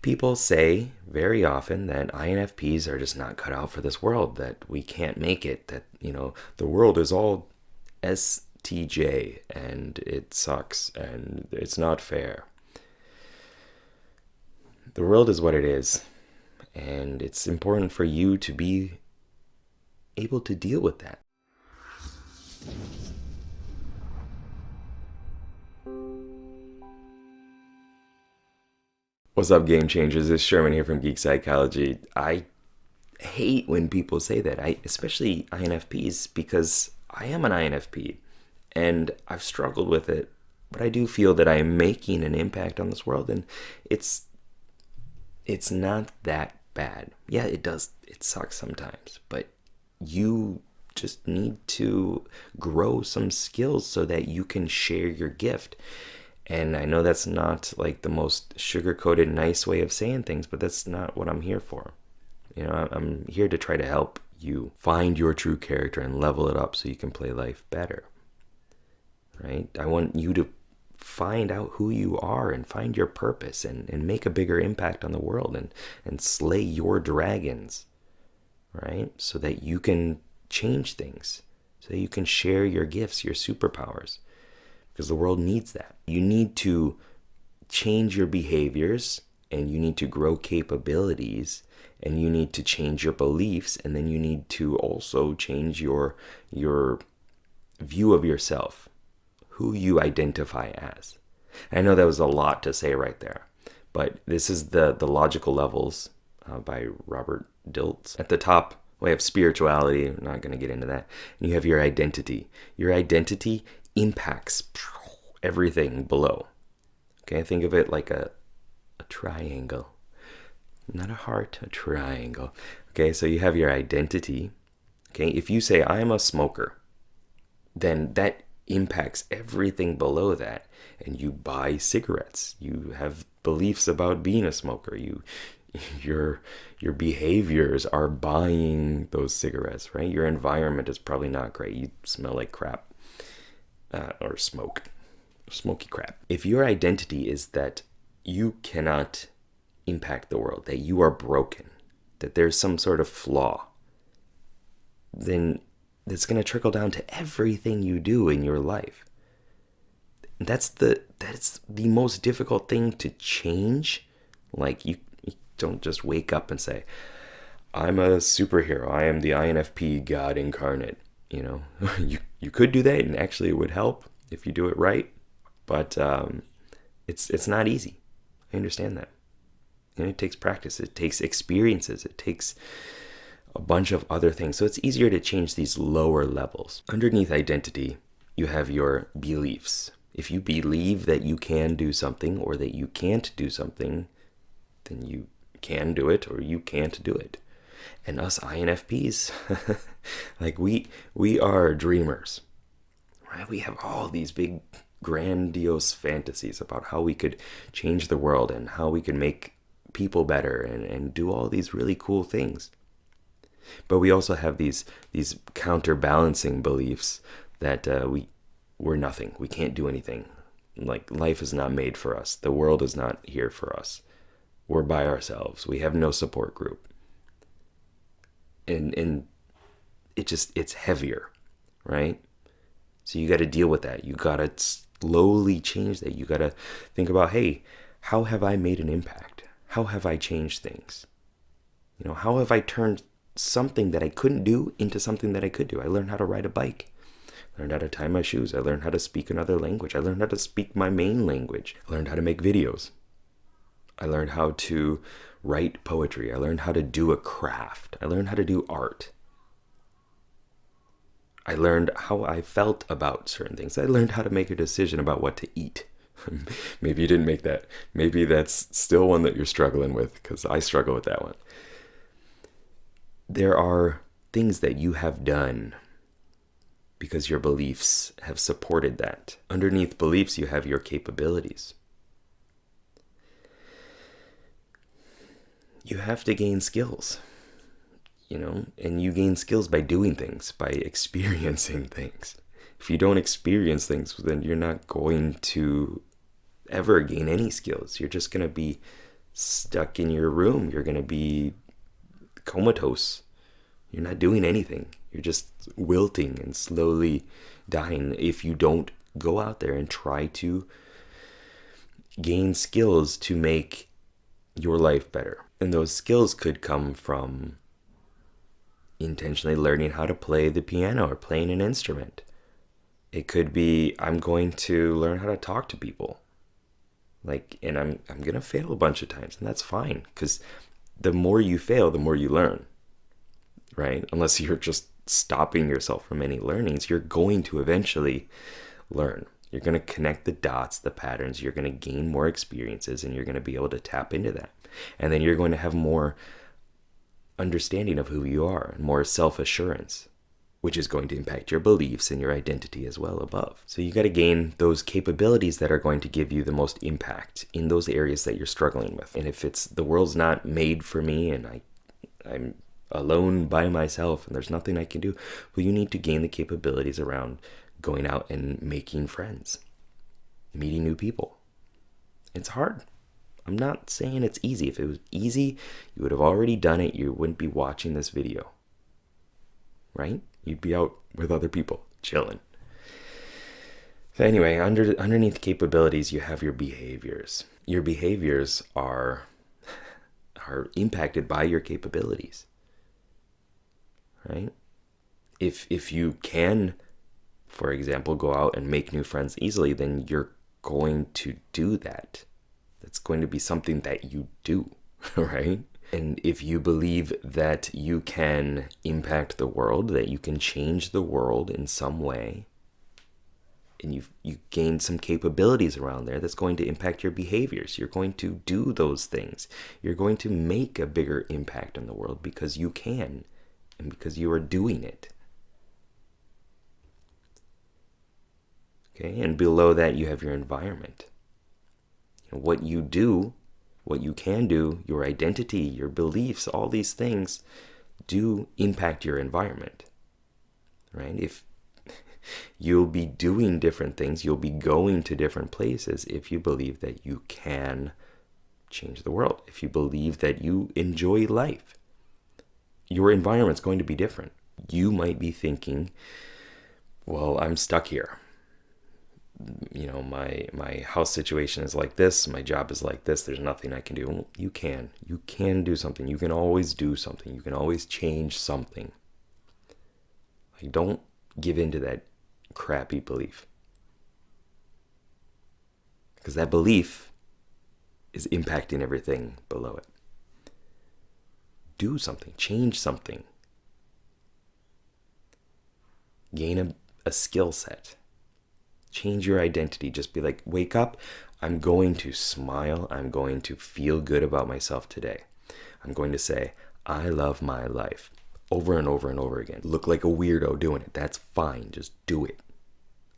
People say very often that INFPs are just not cut out for this world, that we can't make it, that, the world is all STJ and it sucks and it's not fair. The world is what it is, and it's important for you to be able to deal with that. What's up, game changers? It's Sherman here from Geek Psychology. I hate when people say that, especially INFPs, because I am an INFP and I've struggled with it, but I do feel that I am making an impact on this world, and it's not that bad. Yeah, it does. It sucks sometimes, but you just need to grow some skills so that you can share your gift. And I know that's not like the most sugar-coated, nice way of saying things, but that's not what I'm here for. I'm here to try to help you find your true character and level it up so you can play life better, right? I want you to find out who you are and find your purpose and make a bigger impact on the world and slay your dragons, right? So that you can change things, so that you can share your gifts, your superpowers. Because the world needs that. You need to change your behaviors, and you need to grow capabilities, and you need to change your beliefs, and then you need to also change your view of yourself, who you identify as. I know that was a lot to say right there, but this is the logical levels by Robert Dilts. At the top, we have spirituality. I'm not going to get into that. And you have your identity. Your identity impacts everything below. Okay, think of it like a triangle. Not a heart, a triangle. Okay, so you have your identity. Okay, if you say, I'm a smoker, then that impacts everything below that. And you buy cigarettes. You have beliefs about being a smoker. Your behaviors are buying those cigarettes, right? Your environment is probably not great. You smell like crap. Or smoky crap. If your identity is that you cannot impact the world, that you are broken, that there's some sort of flaw, then that's going to trickle down to everything you do in your life. That's the most difficult thing to change. Like you don't just wake up and say, I'm a superhero. I am the INFP God incarnate. You could do that, and actually it would help if you do it right, but it's not easy. I understand that. And it takes practice, it takes experiences, it takes a bunch of other things. So it's easier to change these lower levels. Underneath identity, you have your beliefs. If you believe that you can do something or that you can't do something, then you can do it or you can't do it. And us INFPs, like we are dreamers, right? We have all these big grandiose fantasies about how we could change the world and how we could make people better and do all these really cool things. But we also have these counterbalancing beliefs that we're nothing. We can't do anything. Like life is not made for us. The world is not here for us. We're by ourselves. We have no support group. And it's heavier, right? So you got to deal with that. You got to slowly change that. You got to think about, hey, how have I made an impact? How have I changed things? How have I turned something that I couldn't do into something that I could do? I learned how to ride a bike. I learned how to tie my shoes. I learned how to speak another language. I learned how to speak my main language. I learned how to make videos. I learned how to write poetry. I learned how to do a craft. I learned how to do art. I learned how I felt about certain things. I learned how to make a decision about what to eat. Maybe you didn't make that. Maybe that's still one that you're struggling with, because I struggle with that one. There are things that you have done because your beliefs have supported that. Underneath beliefs, you have your capabilities. You have to gain skills, and you gain skills by doing things, by experiencing things. If you don't experience things, then you're not going to ever gain any skills. You're just going to be stuck in your room. You're going to be comatose. You're not doing anything. You're just wilting and slowly dying if you don't go out there and try to gain skills to make your life better. And those skills could come from intentionally learning how to play the piano or playing an instrument. It could be, I'm going to learn how to talk to people. And I'm going to fail a bunch of times, and that's fine, because the more you fail, the more you learn, right? Unless you're just stopping yourself from any learnings, you're going to eventually learn. You're going to connect the dots, the patterns, you're going to gain more experiences, and you're going to be able to tap into that. And then you're going to have more understanding of who you are and more self-assurance, which is going to impact your beliefs and your identity as well above. So you got to gain those capabilities that are going to give you the most impact in those areas that you're struggling with. And if it's the world's not made for me and I'm alone by myself and there's nothing I can do, well, you need to gain the capabilities around going out and making friends, meeting new people. It's hard. I'm not saying it's easy. If it was easy, you would have already done it. You wouldn't be watching this video, right? You'd be out with other people, chilling. So anyway, underneath capabilities, you have your behaviors. Your behaviors are impacted by your capabilities, right? If you can, for example, go out and make new friends easily, then you're going to do that. That's going to be something that you do, right? And if you believe that you can impact the world, that you can change the world in some way, and you gain some capabilities around there that's going to impact your behaviors. You're going to do those things. You're going to make a bigger impact on the world because you can and because you are doing it. Okay, and below that you have your environment. What you do, what you can do, your identity, your beliefs, all these things do impact your environment, right? If you'll be doing different things, you'll be going to different places if you believe that you can change the world. If you believe that you enjoy life, your environment's going to be different. You might be thinking, well, I'm stuck here. My house situation is like this, my job is like this, there's nothing I can do. Well, you can do something. You can always do something. You can always change something. Don't give in to that crappy belief, because that belief is impacting everything below it. Do something, change something, gain a skill set. Change your identity. Just be like, wake up, I'm going to smile. I'm going to feel good about myself today. I'm going to say, I love my life, over and over and over again. Look like a weirdo doing it. That's fine. Just do it.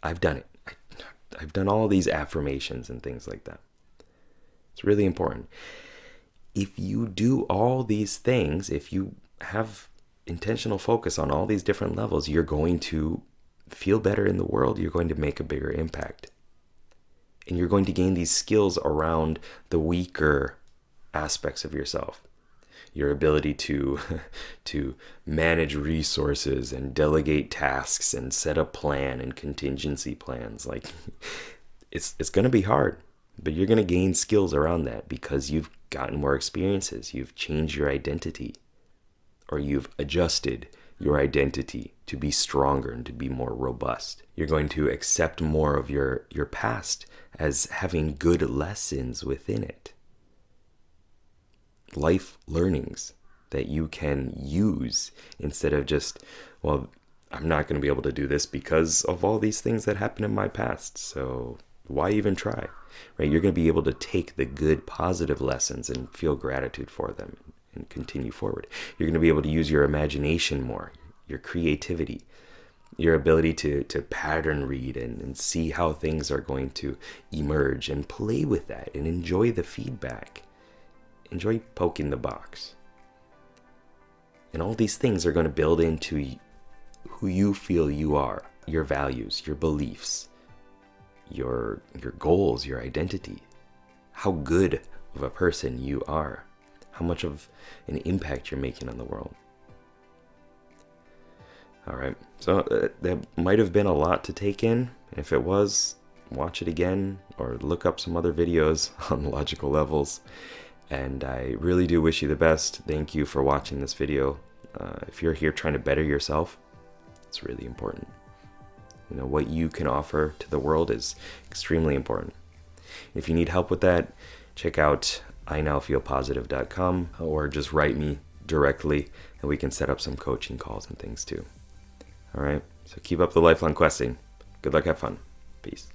I've done it. I've done all these affirmations and things like that. It's really important. If you do all these things, if you have intentional focus on all these different levels, you're going to feel better in the world. You're going to make a bigger impact. And you're going to gain these skills around the weaker aspects of yourself. Your ability to manage resources and delegate tasks and set a plan and contingency plans. It's going to be hard, but you're going to gain skills around that because you've gotten more experiences. You've changed your identity, or you've adjusted your identity to be stronger and to be more robust. You're going to accept more of your past as having good lessons within it. Life learnings that you can use instead of just, well, I'm not going to be able to do this because of all these things that happened in my past, so why even try? Right? You're going to be able to take the good, positive lessons and feel gratitude for them and continue forward. You're going to be able to use your imagination more, your creativity, your ability to pattern read and see how things are going to emerge and play with that and enjoy the feedback. Enjoy poking the box. And all these things are going to build into who you feel you are, your values, your beliefs, your goals, your identity. How good of a person you are, how much of an impact you're making on the world. All right, so that might have been a lot to take in. If it was, watch it again or look up some other videos on logical levels. And I really do wish you the best. Thank you for watching this video. If you're here trying to better yourself, it's really important. You know, what you can offer to the world is extremely important. If you need help with that, check out inowfeelpositive.com or just write me directly and we can set up some coaching calls and things too. All right, so keep up the lifelong questing. Good luck, have fun. Peace.